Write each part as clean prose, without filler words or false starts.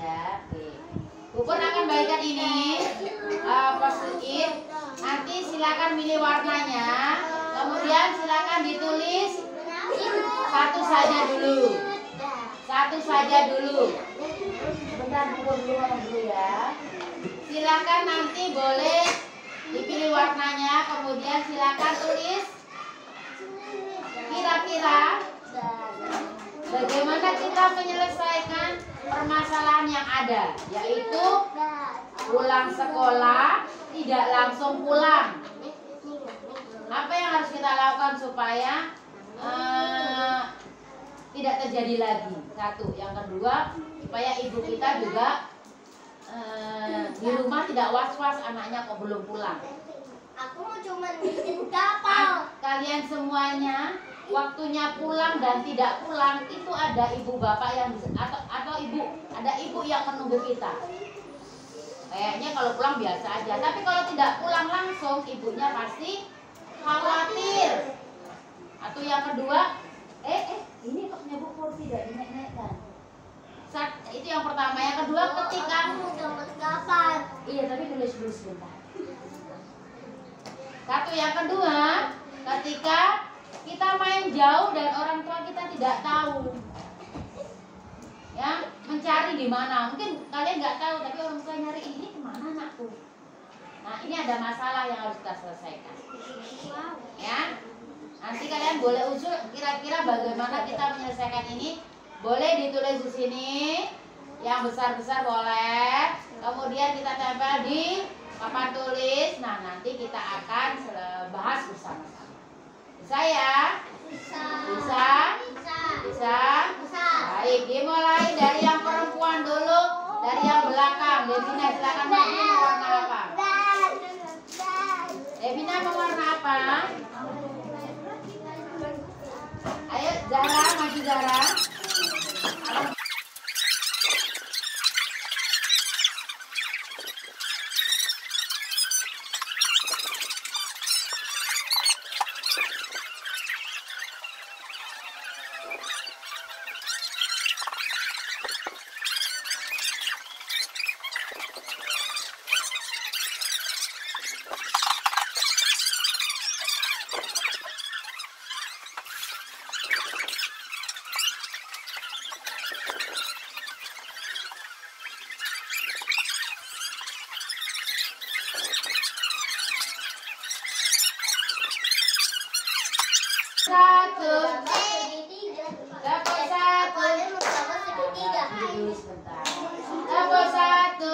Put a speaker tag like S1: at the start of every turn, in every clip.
S1: ya. Oke. Bu Pur akan bagikan ini post-it. Nanti silakan milih warnanya. Kemudian silakan ditulis satu saja dulu. Satu saja dulu. Sebentar Bu Pur dulu ya. Silakan nanti boleh dipilih warnanya. Kemudian silakan tulis kira-kira bagaimana kita menyelesaikan permasalahan yang ada, yaitu pulang sekolah tidak langsung pulang. Apa yang harus kita lakukan supaya tidak terjadi lagi? Satu. Yang kedua, supaya ibu kita juga di rumah tidak was-was anaknya kok belum pulang.
S2: Aku mau cuma bikin kapal.
S1: Kalian semuanya waktunya pulang dan tidak pulang itu ada ibu bapak yang atau ibu yang menunggu kita. Kayaknya kalau pulang biasa aja, tapi kalau tidak pulang langsung ibunya pasti khawatir. Atau yang kedua, ini kok Bu Pur tidak dinaik-naikkan. Itu yang pertama. Yang kedua, ketika
S2: Kapan?
S1: iya tapi tulis dulu sebentar. Satu, yang kedua, ketika kita main jauh dan orang tua kita tidak tahu, ya, mencari di mana. Mungkin kalian nggak tahu, tapi orang tua nyari ini kemana anakku. Nah, ini ada masalah yang harus kita selesaikan. Ya, nanti kalian boleh usul kira-kira bagaimana kita menyelesaikan ini. Boleh ditulis di sini, yang besar-besar boleh. Kemudian kita tempel di papan tulis. Nah, nanti kita akan bahas bersama-sama. Bisa ya?
S2: Bisa.
S1: Bisa?
S2: Bisa.
S1: Bisa?
S2: Bisa.
S1: Baik, dimulai dari yang perempuan dulu, dari yang belakang. Devina, silakan maju, mau warna apa? Devina mau warna apa? Ayo, Zara, maju Zara. Satu, dapur satu, duduk sebentar. Dapur satu,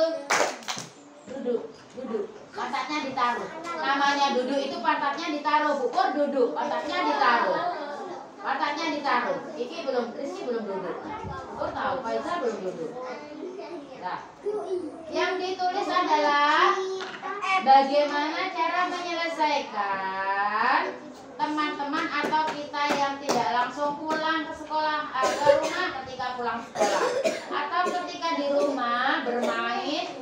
S1: duduk, pantatnya ditaruh. Namanya duduk itu pantatnya ditaruh. Bu Pur duduk, pantatnya ditaruh. Pantatnya ditaruh. Iki belum, Rizky belum duduk. Bu Pur tahu, Faisal belum duduk. Nah, yang ditulis adalah bagaimana cara menyelesaikan teman-teman atau kita yang tidak langsung pulang ke sekolah ke rumah ketika pulang sekolah, atau ketika di rumah bermain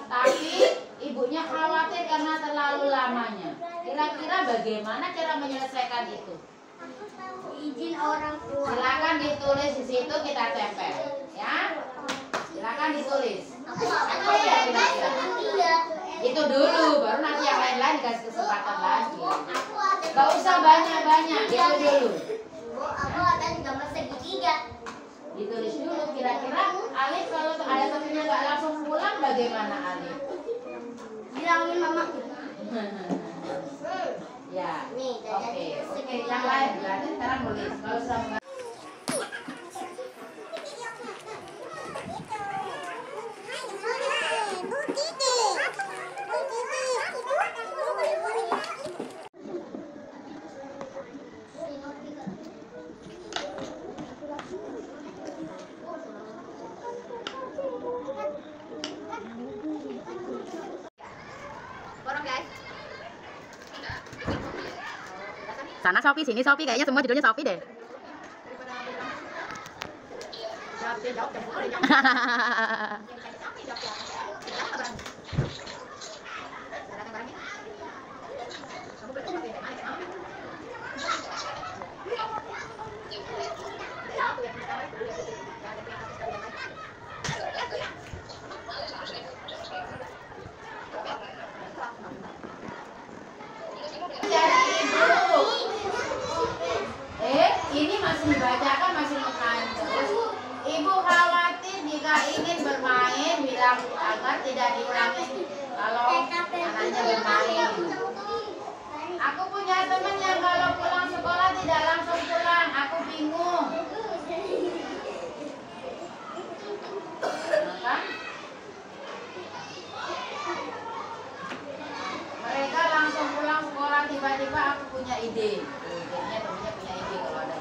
S1: tapi ibunya khawatir karena terlalu lamanya. Kira-kira bagaimana cara menyelesaikan itu?
S2: Izin orang tua.
S1: Silakan ditulis di situ, kita tempel ya. Silakan ditulis. Apa ya kira-kira? Itu dulu, baru nanti yang lain-lain dikasih kesempatan lagi. Gak usah banyak-banyak, itu dulu.
S2: Aku ada di gambar segitiga.
S1: Ditulis dulu, kira-kira Alif kalau ada temennya gak langsung pulang bagaimana Alif?
S2: Bilangin mama.
S1: Ya,
S2: Nih,
S1: oke, yang lain berarti sekarang nulis. Kalau sama
S3: sana Shopee, sini Shopee, kayaknya semua judulnya Shopee deh.
S1: yang agar tidak diulangi kalau anaknya bermain. Aku punya teman yang kalau pulang sekolah tidak langsung pulang, aku bingung. Maka mereka langsung pulang sekolah, tiba-tiba aku punya ide. Jadinya temennya punya ide kalau ada.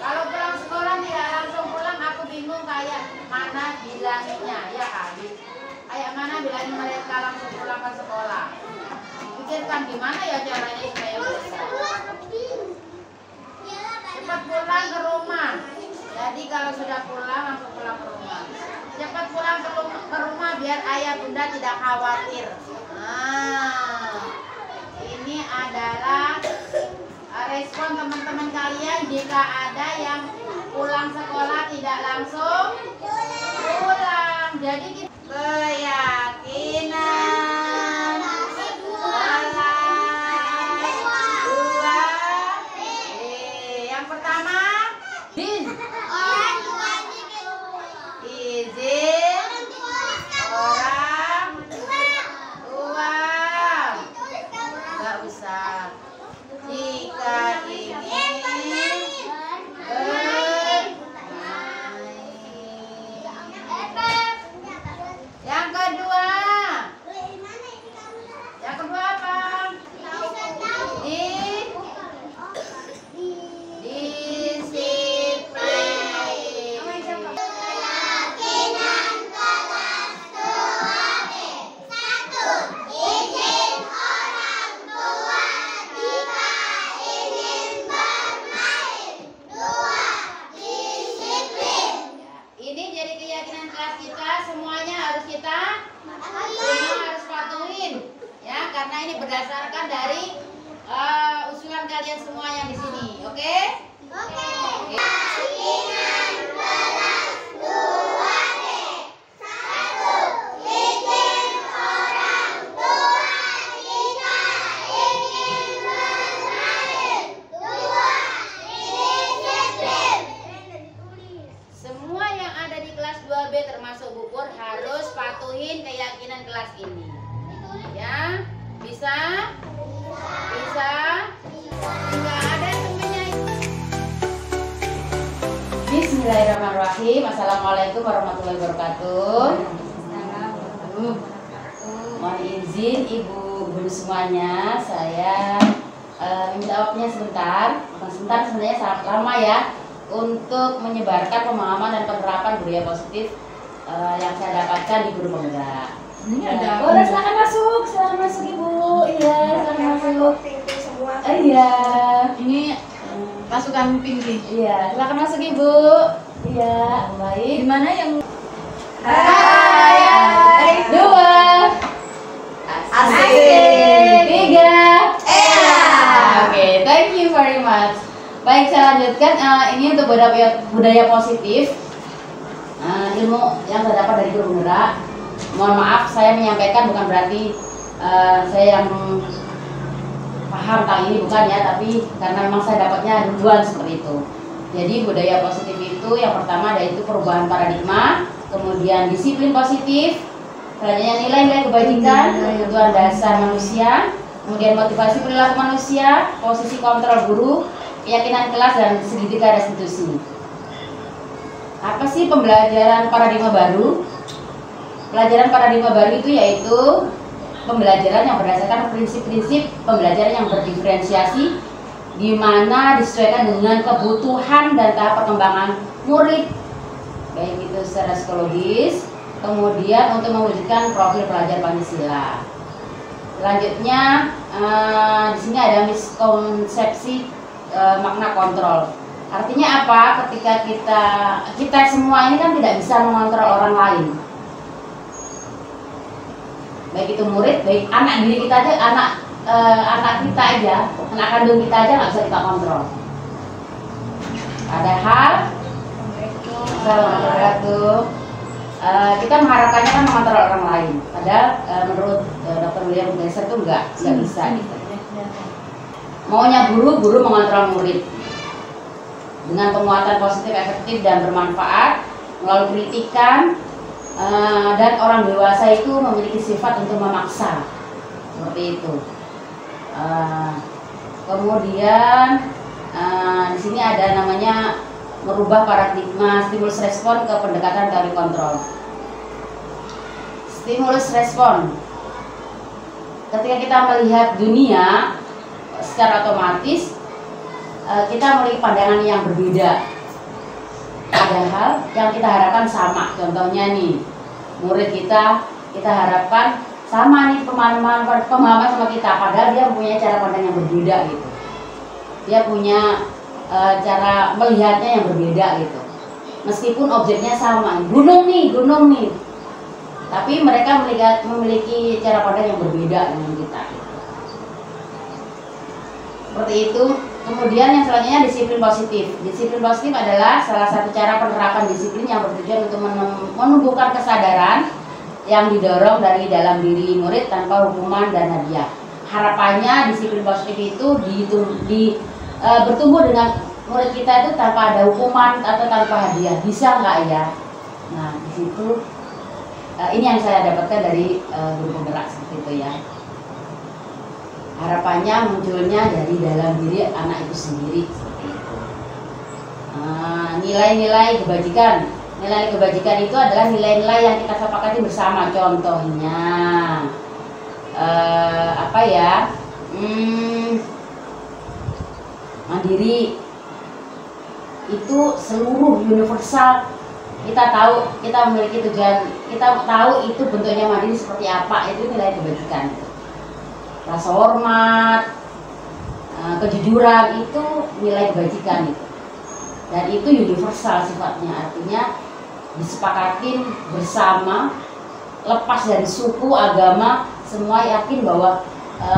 S1: Kalau pulang sekolah tidak langsung pulang, aku bingung kayak mana bilangnya, ya kali. Kayak mana bilangnya mereka langsung pulang ke sekolah. Pikirkan gimana ya caranya supaya bisa. Cepat pulang ke rumah. Jadi kalau sudah pulang langsung pulang ke rumah. Cepat pulang ke rumah biar ayah bunda tidak khawatir. Nah, ini adalah respon teman-teman kalian jika ada yang pulang sekolah tidak langsung pulang. Jadi keyakinan yang pertama, izin orang tua. Nggak usah. Jika ingin bermain. Yang kedua apa? Karena ini berdasarkan dari usulan kalian semua yang di sini, oke? Oke. Semua yang ada di kelas 2B termasuk Bu Pur harus patuhin keyakinan kelas ini. Ya, bisa? Bisa? Enggak ada temennya. Bismillahirrahmanirrahim. Assalamualaikum warahmatullahi wabarakatuh. Mohon izin ibu guru semuanya, saya minta waktunya sebentar. Bukan sebentar, sebenarnya sangat lama ya, untuk menyebarkan pemahaman dan penerapan budaya positif yang saya dapatkan di Guru Penggerak. Ini ada. Boleh silakan masuk ibu. Iya, silakan masuk. Iya. Ini pasukan pinggir. Iya, silakan masuk ibu. Iya, baik. Di mana yang? Hai. 2. Asik. 3. Oke, thank you very much. Baik, saya lanjutkan. Ini untuk budaya positif. Ilmu yang saya dapat dari Guru Penggerak. Mohon maaf, saya menyampaikan bukan berarti saya yang paham tentang ini, bukan ya, tapi karena memang saya dapatnya duluan seperti itu. Jadi budaya positif itu yang pertama yaitu perubahan paradigma, kemudian disiplin positif, selanjutnya nilai-nilai kebajikan, kebutuhan dasar manusia, kemudian motivasi perilaku manusia, posisi kontrol guru, keyakinan kelas, dan segitiga restitusi. Apa sih pembelajaran paradigma baru? Pelajaran paradigma baru itu yaitu pembelajaran yang berdasarkan prinsip-prinsip pembelajaran yang berdiferensiasi, di mana disesuaikan dengan kebutuhan dan tahap perkembangan murid, baik itu secara psikologis, kemudian untuk mewujudkan profil pelajar Pancasila. Selanjutnya di sini ada miskonsepsi makna kontrol. Artinya apa? Ketika kita semua ini kan tidak bisa mengontrol orang lain. Baik itu murid, baik anak diri kita aja, anak kita aja, anak kandung kita aja nggak bisa kita kontrol. Padahal, kita mengharapkannya kan mengontrol orang lain. Padahal menurut Dr. William Glasser itu nggak bisa gitu. Maunya guru mengontrol murid dengan penguatan positif, efektif, dan bermanfaat melalui kritikan, Dan orang dewasa itu memiliki sifat untuk memaksa, seperti itu. Kemudian di sini ada namanya merubah paradigma stimulus respon ke pendekatan teori kontrol. Stimulus respon, ketika kita melihat dunia secara otomatis kita memiliki pandangan yang berbeda. Padahal yang kita harapkan sama. Contohnya nih, murid kita harapkan sama nih pemahaman sama kita, padahal dia punya cara pandang yang berbeda gitu. Dia punya cara melihatnya yang berbeda gitu. Meskipun objeknya sama, gunung nih, tapi mereka memiliki cara pandang yang berbeda dengan kita gitu. Seperti itu. Kemudian yang selanjutnya disiplin positif. Disiplin positif adalah salah satu cara penerapan disiplin yang bertujuan untuk menumbuhkan kesadaran yang didorong dari dalam diri murid tanpa hukuman dan hadiah. Harapannya disiplin positif itu bertumbuh dengan murid kita itu tanpa ada hukuman atau tanpa hadiah. Bisa nggak ya? Nah, di situ ini yang saya dapatkan dari guru penggerak seperti itu ya. Harapannya munculnya dari dalam diri anak itu sendiri, seperti itu. Nilai-nilai kebajikan. Nilai kebajikan itu adalah nilai-nilai yang kita sepakati bersama. Contohnya mandiri itu seluruh universal. Kita tahu, kita memiliki tujuan, kita tahu itu bentuknya mandiri seperti apa. Itu nilai kebajikan. Rasa hormat, kejujuran itu nilai kebajikan itu. Dan itu universal sifatnya, artinya disepakatin bersama, lepas dari suku, agama, semua yakin bahwa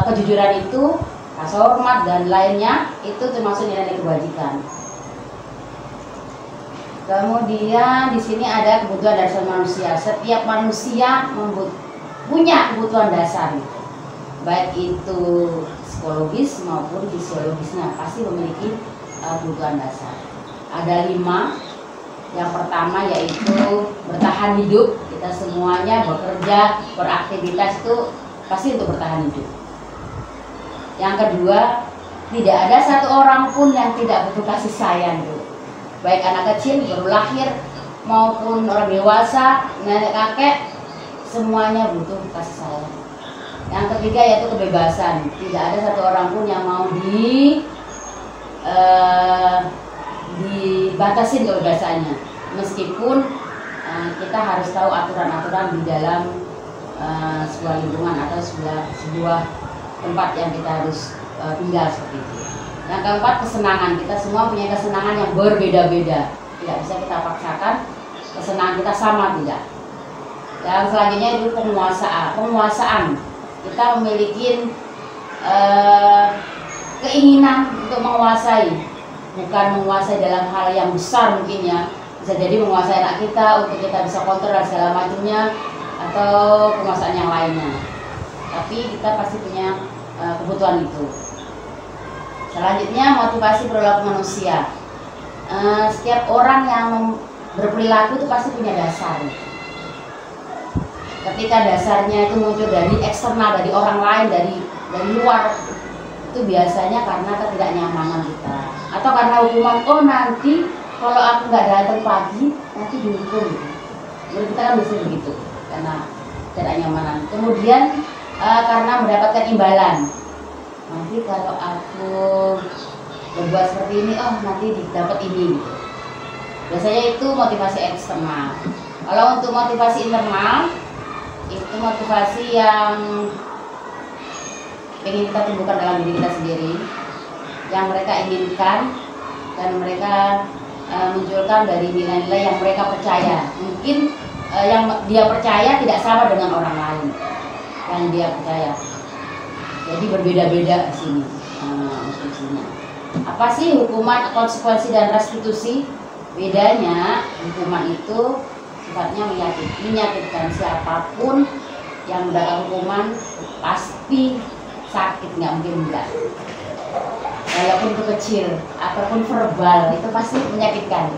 S1: kejujuran itu, rasa hormat dan lainnya itu termasuk nilai kebajikan. Kemudian di sini ada kebutuhan dasar manusia. Setiap manusia punya kebutuhan dasar gitu. Baik itu psikologis maupun fisiologisnya pasti memiliki kebutuhan dasar. Ada 5. Yang pertama yaitu bertahan hidup. Kita semuanya bekerja, beraktivitas itu pasti untuk bertahan hidup. Yang kedua, tidak ada satu orang pun yang tidak butuh kasih sayang tuh. Baik anak kecil baru lahir maupun orang dewasa, nenek kakek, semuanya butuh kasih sayang. Yang ketiga yaitu kebebasan. Tidak ada satu orang pun yang mau dibatasin kebebasannya. Meskipun kita harus tahu aturan-aturan di dalam sebuah lingkungan atau sebuah tempat yang kita harus tinggal seperti itu. Yang keempat, kesenangan. Kita semua punya kesenangan yang berbeda-beda. Tidak bisa kita paksakan kesenangan kita sama, tidak. Yang selanjutnya itu penguasaan. Kita memiliki keinginan untuk menguasai, bukan menguasai dalam hal yang besar mungkin ya. Bisa jadi menguasai anak kita untuk kita bisa kontrol dan segala macamnya, atau penguasaan yang lainnya. Tapi kita pasti punya kebutuhan itu. Selanjutnya motivasi perilaku manusia. Setiap orang yang berperilaku itu pasti punya dasar. Ketika dasarnya itu muncul dari eksternal, dari orang lain, dari luar, itu biasanya karena ketidaknyamanan kita, atau karena hukuman. Oh, nanti kalau aku nggak datang pagi nanti dihukum gitu. Jadi kita kan bisa begitu karena ketidaknyamanan. Kemudian karena mendapatkan imbalan, nanti kalau aku berbuat seperti ini, oh nanti dapat ini gitu. Biasanya itu motivasi eksternal. Kalau untuk motivasi internal, itu motivasi yang ingin kita tumbuhkan dalam diri kita sendiri, yang mereka inginkan dan mereka munculkan dari nilai-nilai yang mereka percaya. Mungkin yang dia percaya tidak sama dengan orang lain yang dia percaya, jadi berbeda-beda di sini instruksinya. Apa sih hukuman, konsekuensi dan restitusi? Bedanya, hukuman itu sifatnya menyakitkan. Siapapun yang mendapat hukuman pasti sakit, nggak mungkin enggak. Walaupun itu kecil ataupun verbal, itu pasti menyakitkan.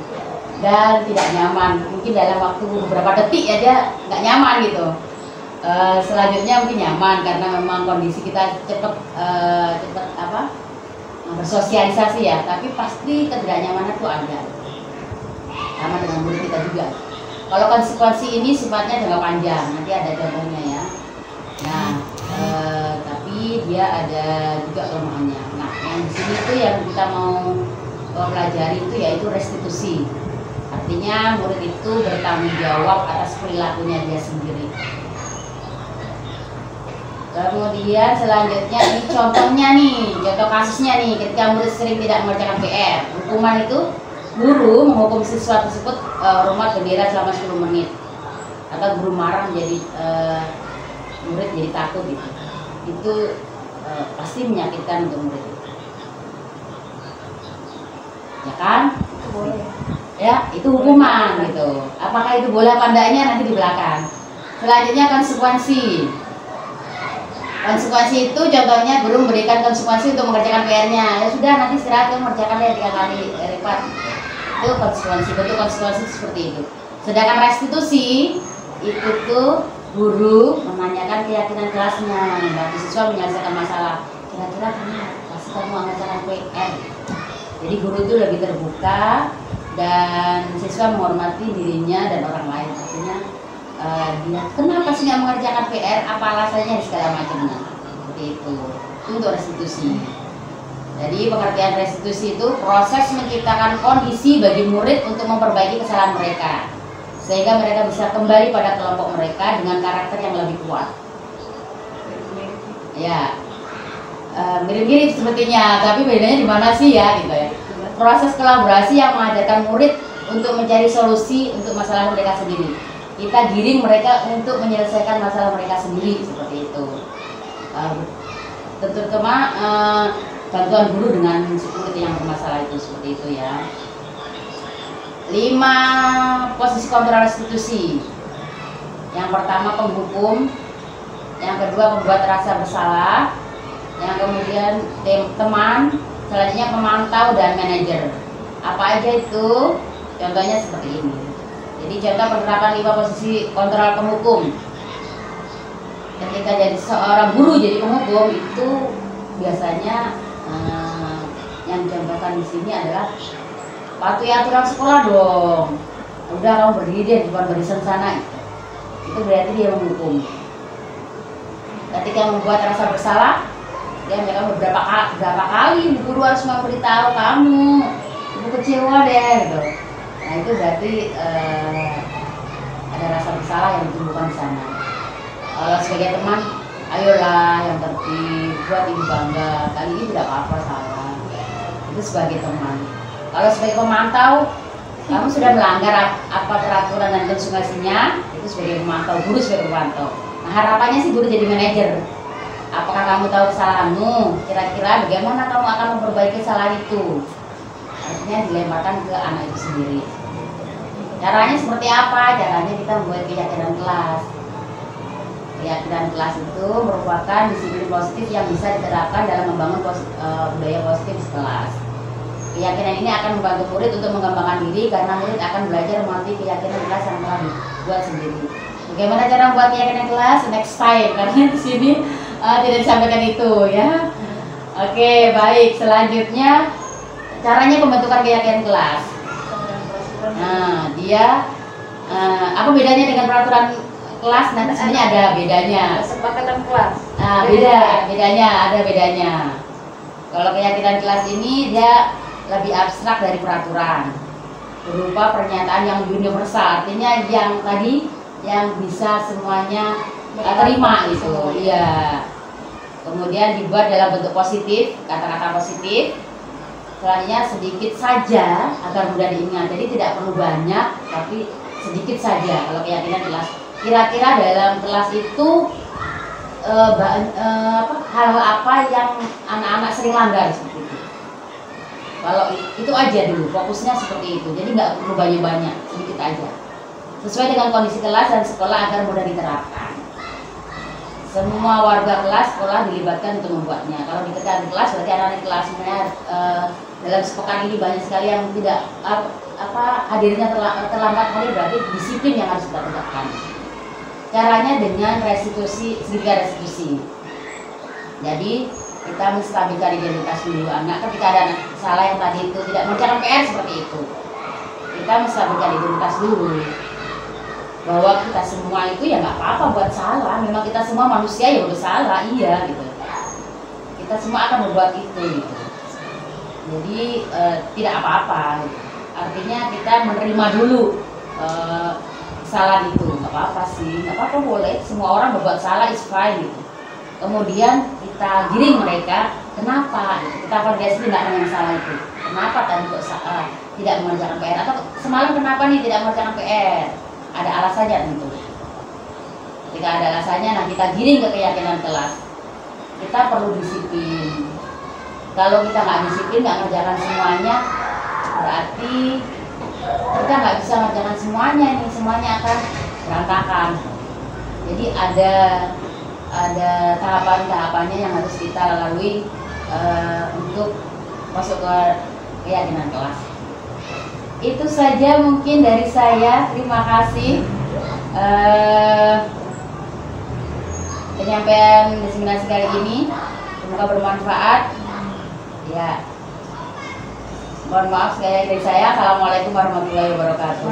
S1: dan tidak nyaman. Mungkin dalam waktu beberapa detik ya dia nggak nyaman gitu. Selanjutnya mungkin nyaman karena memang kondisi kita cepat bersosialisasi ya, tapi pasti ketidaknyamanan itu ada. Sama dengan murid kita juga. Kalau konsekuensi ini sifatnya jangka panjang, nanti ada contohnya ya. Nah, tapi dia ada juga kelemahannya. Nah, yang di sini itu yang kita mau pelajari itu yaitu restitusi. Artinya murid itu bertanggung jawab atas perilakunya dia sendiri. Kemudian selanjutnya ini contohnya nih, contoh kasusnya nih, ketika murid sering tidak mengerjakan PR, hukuman itu guru menghukum siswa tersebut hormat bendera selama 10 menit, atau guru marah menjadi murid jadi takut gitu. Itu pasti menyakitkan untuk murid itu. Ya kan?
S2: Itu boleh.
S1: Ya, itu hukuman gitu. Apakah itu boleh apa enggaknya nanti di belakang. Selanjutnya konsekuensi. Konsekuensi itu contohnya guru memberikan konsekuensi untuk mengerjakan PR-nya. Ya sudah, nanti istirahat kamu mengerjakan ya 3 kali lipat. Itu konsekuensi, bentuk konsekuensi seperti itu. Sedangkan restitusi itu tuh guru menanyakan keyakinan kelasnya, membantu siswa menyelesaikan masalah. Kira-kira pasti kamu mengerjakan PR. Jadi guru itu lebih terbuka dan siswa menghormati dirinya dan orang lain. Artinya dia kenapa sih nggak mengerjakan PR, apa alasannya segala macamnya, seperti itu untuk restitusi. Jadi pengertian restitusi itu proses menciptakan kondisi bagi murid untuk memperbaiki kesalahan mereka sehingga mereka bisa kembali pada kelompok mereka dengan karakter yang lebih kuat. Ya, mirip-mirip sepertinya, tapi bedanya di mana sih ya gitu ya. Proses kolaborasi yang mengajarkan murid untuk mencari solusi untuk masalah mereka sendiri. Kita giring mereka untuk menyelesaikan masalah mereka sendiri seperti itu. Terutama bantuan guru dengan murid yang bermasalah itu seperti itu ya. 5 posisi kontrol restitusi. Yang pertama penghukum, yang kedua pembuat rasa bersalah, yang kemudian teman, selanjutnya pemantau dan manajer. Apa aja itu? Contohnya seperti ini. Jadi contoh penerapan 5 posisi kontrol penghukum. Ketika jadi seorang guru jadi penghukum itu biasanya yang dicontohkan di sini adalah patuhi aturan sekolah dong. Udah kamu berdiri deh di depan barisan sana. Itu berarti dia menghukum. Ketika membuat rasa bersalah, dia mereka beberapa kali guru harus memberitahu kamu, ibu kecewa deh gitu. Nah itu berarti ada rasa bersalah yang ditumbuhkan di sana. Sebagai teman, ayolah yang tertib, buat ibu bangga. Kali ini tidak apa-apa salah. Itu sebagai teman. Kalau sebagai pemantau, kamu sudah melanggar apa peraturan dan konsekuensinya, itu sebagai pemantau, guru sebagai pemantau. Nah harapannya sih guru jadi manajer. Apakah kamu tahu kesalahanmu? Kira-kira bagaimana kamu akan memperbaiki kesalahan itu? Artinya dilemparkan ke anak itu sendiri. Caranya seperti apa? Caranya kita membuat keyakinan kelas. Keyakinan kelas itu merupakan disiplin positif yang bisa diterapkan dalam membangun budaya positif di kelas. Keyakinan ini akan membantu murid untuk mengembangkan diri karena murid akan belajar mengerti keyakinan kelas yang telah dibuat sendiri. Bagaimana cara membuat keyakinan kelas? Next time, karena di sini tidak disampaikan itu ya. Oke, baik. Selanjutnya caranya pembentukan keyakinan kelas. Nah, dia apa bedanya dengan peraturan kelas? Nanti sebenarnya ada bedanya.
S2: Kesepakatan kelas.
S1: Nah, ada bedanya. Kalau keyakinan kelas ini dia lebih abstrak dari peraturan, berupa pernyataan yang universal, artinya yang tadi yang bisa semuanya terima itu, iya. Kemudian dibuat dalam bentuk positif, kata-kata positif. Selanjutnya sedikit saja agar mudah diingat, jadi tidak perlu banyak, tapi sedikit saja. Kalau keyakinan kelas, kira-kira dalam kelas itu hal apa yang anak-anak sering langgar seperti itu. Kalau itu aja dulu, fokusnya seperti itu. Jadi nggak perlu banyak-banyak, sedikit aja. Sesuai dengan kondisi kelas dan sekolah agar mudah diterapkan. Semua warga kelas sekolah dilibatkan untuk membuatnya. Kalau ditekan di kelas berarti anak-anak kelas sebenarnya dalam sepekan ini banyak sekali yang tidak hadirnya terlambat hari berarti disiplin yang harus kita tegakkan. Caranya dengan segitiga restitusi. Jadi kita menstabilkan identitas dulu anak. Ketika ada anak salah yang tadi itu tidak mengerjakan PR seperti itu, kita menstabilkan identitas dulu bahwa kita semua itu ya nggak apa-apa buat salah. Memang kita semua manusia yang bersalah, iya gitu. Kita semua akan membuat itu gitu. Jadi tidak apa-apa. Gitu. Artinya kita menerima dulu kesalahan itu, nggak apa-apa sih, nggak apa-apa, boleh. Semua orang berbuat salah, is fine gitu. Kemudian kita giring mereka, kenapa? Gitu. Kita validasi tindakan yang salah itu. Kenapa tadi kok tidak mengerjakan PR? Atau semalam kenapa nih tidak mengerjakan PR? Ada alasannya tentu. Ketika ada alasannya, nah kita giring ke keyakinan kelas. Kita perlu disiplin. Kalau kita nggak disiplin, nggak mengerjakan semuanya, berarti kita nggak bisa mengerjakan semuanya nih, semuanya akan berantakan. Jadi ada tahapan-tahapannya yang harus kita lalui untuk masuk ke keyakinan kelas. Itu saja mungkin dari saya. Terima kasih penyampaian diseminasi kali ini. Semoga bermanfaat. Ya. Mohon maaf sekali dari saya. Assalamualaikum warahmatullahi wabarakatuh.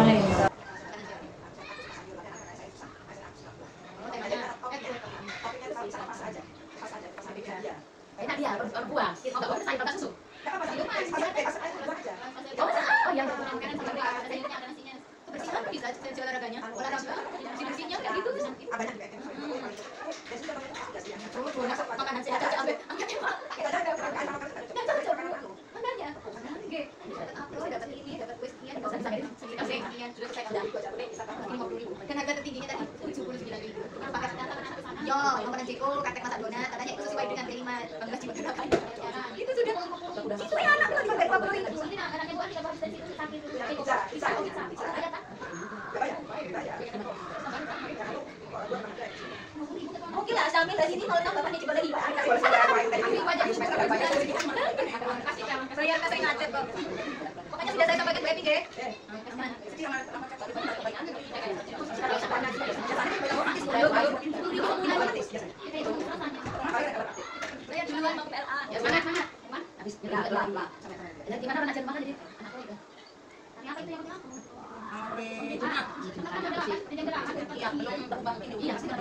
S3: Enak dia, baru buang. Mau nggak boleh saya pakai susu. Oh yang makanan sama sayurnya ada nasinya. Kebersihan bisa olahraganya, olahraga, bersihnya kayak gitu. Makanan sehat aja ambil angkatnya Pak. Makanya. Oke. Dapat ini, dapat kue sekian, enggak usah disampaikan. Sekian sudah saya udah 50.000. Kan harga tertingginya tadi 79.000. Pakai yo, makanan Ciko, kakek masak donat, katanya itu sesuai dengan kelima Bangga Jiwa Gerakan. Itu sudah. Itu ya anak lagi pakai 50.000. Anaknya buat tidak harus dari situ sakit dulu. Bisa. Oke lah, sambil dari sini mau tambah nih coba lagi. Saya ngacet kok. Pokoknya sudah saya sampaikan WP deh. Saya duluan mau ke PLA. Ya semangat. Habis lah. Jadi gimana anak makan jadi anak itu. Apa itu yang aku? Hari Jumat. Iya, belum terbang ini. Iya, sudah.